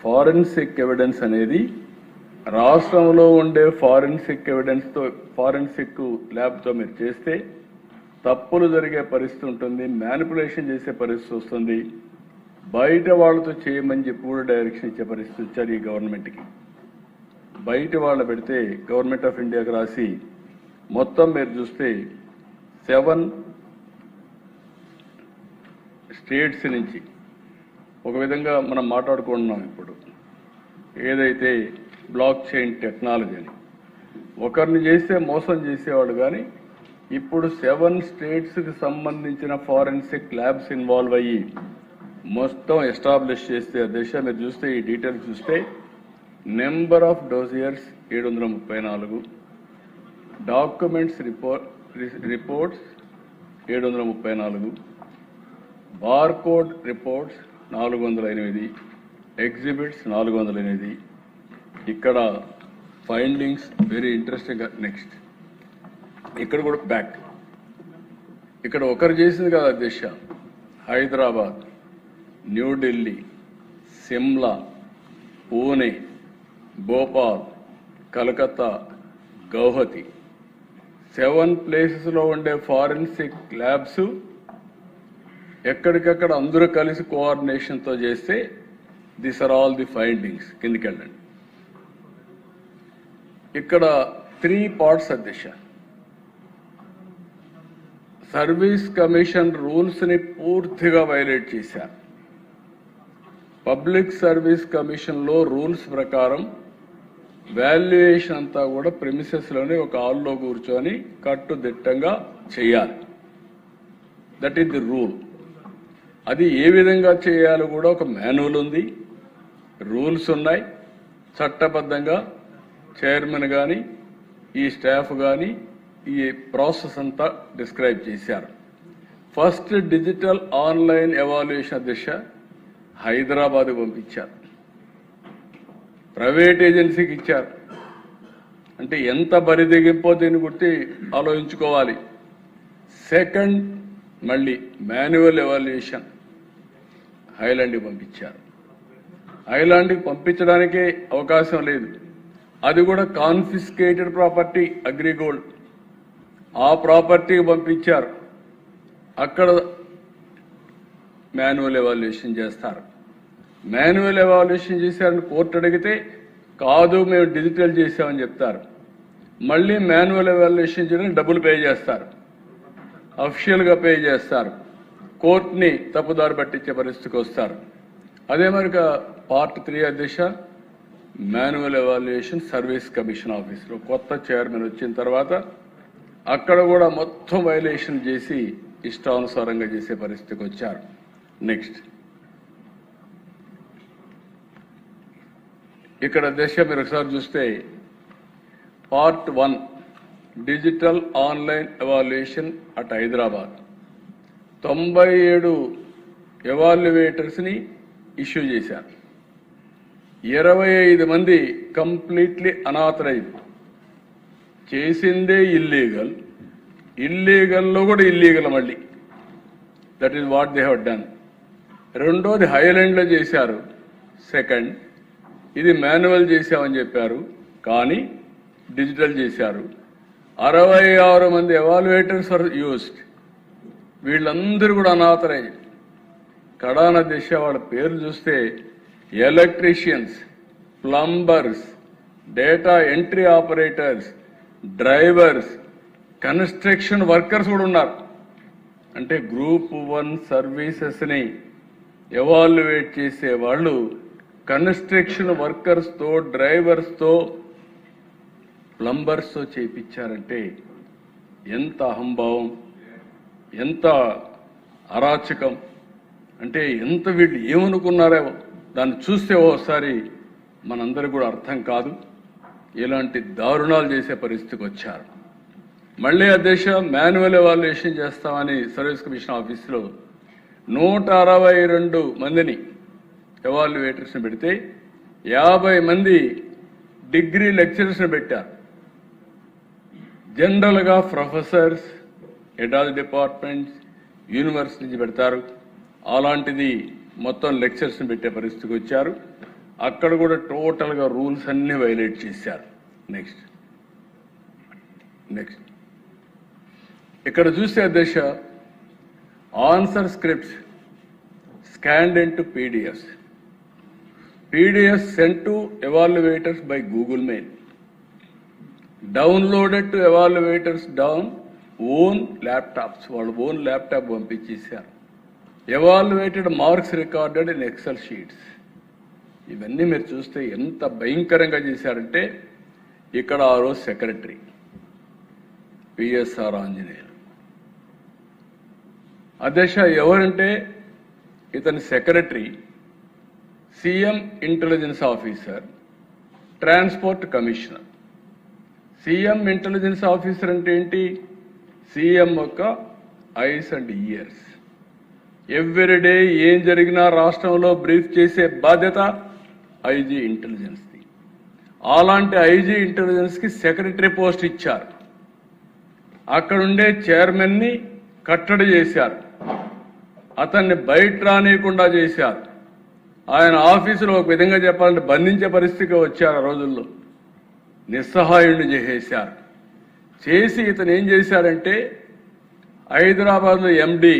Forensic evidence అనేది రాష్ట్రంలో ఉండే ఫారెన్సిక్ ల్యాబ్తో మీరు చేస్తే తప్పులు జరిగే పరిస్థితి ఉంటుంది, మ్యానిపులేషన్ చేసే పరిస్థితి వస్తుంది. బయట వాళ్ళతో చేయమని చెప్పి కూడా డైరెక్షన్ ఇచ్చే పరిస్థితి వచ్చారు ఈ గవర్నమెంట్కి. బయట వాళ్ళు పెడితే గవర్నమెంట్ ఆఫ్ ఇండియాకి రాసి మొత్తం మీరు చూస్తే 7 స్టేట్స్ నుంచి ఒక విధంగా మనం మాట్లాడుకుంటున్నాం. ఇప్పుడు ఏదైతే బ్లాక్ చైన్ టెక్నాలజీ అని ఒకరిని చేస్తే మోసం చేసేవాడు, కానీ ఇప్పుడు 7 స్టేట్స్కి సంబంధించిన ఫారెన్సిక్ ల్యాబ్స్ ఇన్వాల్వ్ అయ్యి మొత్తం ఎస్టాబ్లిష్ చేస్తే దేశ మీరు చూస్తే ఈ డీటెయిల్స్ చూస్తే number of dossiers 734, documents reports 734, barcode reports 408, exhibits 408. ఇక్కడ ఫైండింగ్స్ వెరీ ఇంట్రెస్టింగ్. నెక్స్ట్ ఇక్కడ కూడా బ్యాక్ ఇక్కడ ఒకరు చేసింది కదా దిశ, హైదరాబాద్, న్యూఢిల్లీ, సిమ్లా, పూణే, భోపాల్, కలకత్తా, గౌహతి 7 ప్లేసెస్లో ఉండే ఫారెన్సిక్ ల్యాబ్స్ ఎక్కడికక్కడ అందరూ కలిసి కోఆర్డినేషన్తో చేస్తే this are all the findings. కిందికి వెళ్ళండి. ఇక్కడ 3 పార్ట్స్ అధ్యక్ష. సర్వీస్ కమిషన్ రూల్స్ని పూర్తిగా వైలేట్ చేశారు. పబ్లిక్ సర్వీస్ కమిషన్లో రూల్స్ ప్రకారం వాల్యుయేషన్ అంతా కూడా ప్రెమిసెస్లోనే ఒక హాల్లో కూర్చొని కట్టుదిట్టంగా చేయాలి. That is the rule. అది ఏ విధంగా చేయాలో కూడా ఒక మాన్యువల్ ఉంది, రూల్స్ ఉన్నాయి. చట్టబద్ధంగా చైర్మన్ కానీ ఈ స్టాఫ్ కానీ ఈ ప్రాసెస్ అంతా డిస్క్రైబ్ చేశారు. ఫస్ట్ డిజిటల్ ఆన్లైన్ ఎవాల్యుయేషన్ దిశ హైదరాబాద్ పంపించారు, ప్రైవేట్ ఏజెన్సీకి ఇచ్చారు. అంటే ఎంత బరిదిగింపో దీన్ని గుర్తి ఆలోచించుకోవాలి. సెకండ్ మళ్ళీ మాన్యువల్ ఎవాల్యుయేషన్ ఐలాండ్కి పంపించారు. ఐలాండ్కి పంపించడానికే అవకాశం లేదు. అది కూడా కాన్ఫిస్కేటెడ్ ప్రాపర్టీ అగ్రిగోల్డ్, ఆ ప్రాపర్టీకి పంపించారు. అక్కడ మాన్యువల్ ఎవాల్యుయేషన్ చేస్తారు. మాన్యువల్ ఎవాల్యుయేషన్ చేశారని కోర్టు అడిగితే కాదు మేము డిజిటల్ చేసామని చెప్తారు. మళ్ళీ మాన్యువల్ ఎవాల్యుయేషన్ చేయడానికి డబ్బులు పే చేస్తారు, అఫిషియల్గా పే చేస్తారు. కోర్టుని తప్పుదారి పట్టించే పరిస్థితికి వస్తారు. అదే మరి పార్ట్ 3 అధ్యక్ష మాన్యువల్ ఎవాల్యుయేషన్ సర్వీస్ కమిషన్ ఆఫీస్లో కొత్త చైర్మన్ వచ్చిన తర్వాత అక్కడ కూడా మొత్తం వైలేషన్ చేసి ఇష్టానుసారంగా చేసే పరిస్థితికి వచ్చారు. నెక్స్ట్ ఇక్కడ దశ మీరు ఒకసారి చూస్తే part 1 digital online evaluation at Hyderabad 97 ఎవాల్యుయేటర్స్ని ఇష్యూ చేశారు. 25 మంది కంప్లీట్లీ అనాథరైజ్, చేసిందే ఇల్లీగల్, ఇల్లీగల్లో కూడా ఇల్లీగల్ మళ్ళీ. That is what they have done. రెండోది హైలాండ్లో చేశారు. సెకండ్ ఇది మాన్యువల్ చేశామని చెప్పారు, కానీ డిజిటల్ చేశారు. 66 మంది ఎవాల్యుయేటర్స్ ఆర్ యూస్డ్, వీళ్ళందరూ కూడా అనాథరైజ్. కడాన దిశ వాళ్ళ పేర్లు చూస్తే electricians, plumbers, data entry operators, drivers, construction workers కూడా ఉన్నారు. అంటే గ్రూప్ 1 సర్వీసెస్ని ఎవాల్యుయేట్ చేసే వాళ్ళు కన్స్ట్రక్షన్ వర్కర్స్తో, డ్రైవర్స్తో, ప్లంబర్స్తో చేయించారంటే ఎంత అహంభావం, ఎంత అరాచకం, అంటే ఎంత వీళ్ళు ఏమనుకున్నారో దాన్ని చూస్తే ఓసారి మనందరికీ కూడా అర్థం కాదు. ఇలాంటి దారుణాలు చేసే పరిస్థితికి వచ్చారు. మళ్ళీ అధ్యక్ష మాన్యువల్ ఎవాల్యుయేషన్ చేస్తామని సర్వీస్ కమిషన్ ఆఫీసులో 162 మందిని ఎవాల్యుయేటర్స్ని పెడితే 50 మంది డిగ్రీ లెక్చరర్స్ని పెట్టారు. జనరల్గా professors, head of departments, university నుంచి పెడతారు. అలాంటిది మొత్తం లెక్చర్స్ని పెట్టే పరిస్థితికి వచ్చారు. అక్కడ కూడా టోటల్గా రూల్స్ అన్ని వైలేట్ చేశారు. నెక్స్ట్ ఇక్కడ చూస్తే అధ్యక్ష, answer scripts scanned into PDFs sent to evaluators by Google Mail, downloaded to evaluators down own laptops, వాళ్ళ ఓన్ ల్యాప్టాప్ పంపించేశారు. Evaluated marks recorded in Excel sheets. ఇవన్నీ మీరు చూస్తే ఎంత భయంకరంగా చేశారంటే, ఇక్కడ ఆ రోజు సెక్రటరీ పిఎస్ఆర్ ఆంజనేయులు అధ్యక్ష, ఎవరంటే ఇతని secretary CM intelligence officer, transport commissioner. CM intelligence officer అంటే ఏంటి? సీఎం యొక్క ఐస్ అండ్ ఇయర్స్. ఎవ్రీడే ఏం జరిగినా రాష్ట్రంలో బ్రీఫ్ చేసే బాధ్యత ఐజీ ఇంటెలిజెన్స్ది. అలాంటి ఐజీ ఇంటెలిజెన్స్కి సెక్రటరీ పోస్ట్ ఇచ్చారు. అక్కడుండే చైర్మన్ని కట్టడి చేశారు, అతన్ని బయట రానియకుండా చేశారు. ఆయన ఆఫీసులో ఒక విధంగా చెప్పాలంటే బంధించే పరిస్థితికి వచ్చారు. ఆ రోజుల్లో నిస్సహాయుడిని చేసేశారు. చేసి ఇతను ఏం చేశారంటే, హైదరాబాద్లో ఎండి